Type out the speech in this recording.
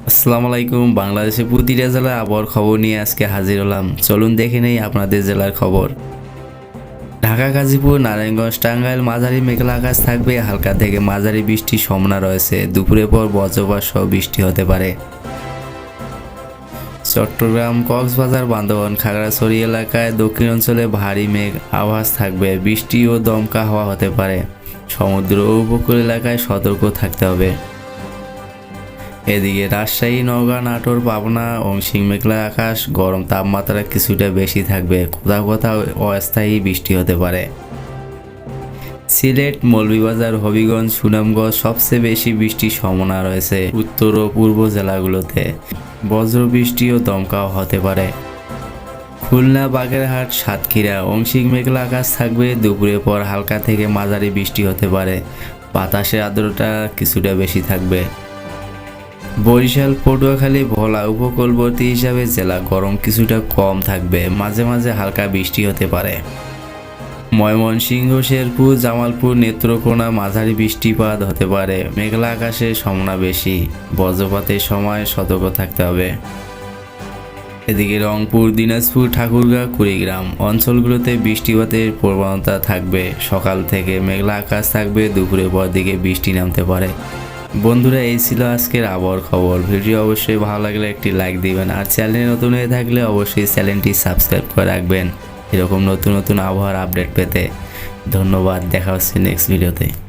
আসসালামু আলাইকুম। বাংলাদেশের প্রতিটা জেলার আবহাওয়ার খবর নিয়ে আজকে হাজির হলাম। চলুন দেখে নেই আপনাদের জেলার খবর। ঢাকা, গাজীপুর, নারায়ণগঞ্জ, টাঙ্গাইল মাঝারি মেঘলা আকাশ থাকবে। হালকা থেকে মাঝারি বৃষ্টির সম্ভাবনা রয়েছে। দুপুরের পর বজ্রপাত সহ বৃষ্টি হতে পারে। চট্টগ্রাম, কক্সবাজার, বান্দরবান, খাগড়াছড়ি এলাকায় দক্ষিণ অঞ্চলে ভারী মেঘ আভাস থাকবে। বৃষ্টি ও দমকা হাওয়া হতে পারে। সমুদ্র ও উপকূল এলাকায় সতর্ক থাকতে হবে। এদিকে রাজশাহী, নওগাঁ, নাটোর, পাবনা আংশিক মেঘলা আকাশ, গরম তাপমাত্রা কিছুটা বেশি থাকবে। কোথাও কোথাও অস্থায়ী বৃষ্টি হতে পারে। সিলেট, মৌলভীবাজার, হবিগঞ্জ, সুনামগঞ্জ সবচেয়ে বেশি বৃষ্টির সম্ভাবনা রয়েছে। উত্তর ও পূর্ব জেলাগুলোতে বজ্র বৃষ্টি ও দমকাও হতে পারে। খুলনা, বাগেরহাট, সাতক্ষীরা আংশিক মেঘলা আকাশ থাকবে। দুপুরের পর হালকা থেকে মাঝারি বৃষ্টি হতে পারে। বাতাসের আর্দ্রতা কিছুটা বেশি থাকবে। বরিশাল, পটুয়াখালী, ভোলা উপকূলবর্তী হিসাবে জেলা গরম কিছুটা কম থাকবে। মাঝে মাঝে হালকা বৃষ্টি হতে পারে। ময়মনসিংহ, শেরপুর, জামালপুর, নেত্রকোনা মাঝারি বৃষ্টিপাত হতে পারে। মেঘলা আকাশের সম্ভাবনা বেশি। বজ্রপাতের সময় সতর্ক থাকতে হবে। এদিকে রংপুর, দিনাজপুর, ঠাকুরগাঁও, কুড়িগ্রাম অঞ্চলগুলোতে বৃষ্টিপাতের প্রবণতা থাকবে। সকাল থেকে মেঘলা আকাশ থাকবে। দুপুরের পর দিকে বৃষ্টি নামতে পারে। বন্ধুরা, এই ছিল আজকের আবহাওয়ার খবর। ভিডিও অবশ্যই ভালো লাগলে একটি লাইক দিবেন, আর চ্যানেলে নতুন হয়ে থাকলে অবশ্যই চ্যানেলটি সাবস্ক্রাইব করে রাখবেন এরকম নতুন নতুন আবহাওয়ার আপডেট পেতে। ধন্যবাদ। দেখা হচ্ছে নেক্সট ভিডিওতে।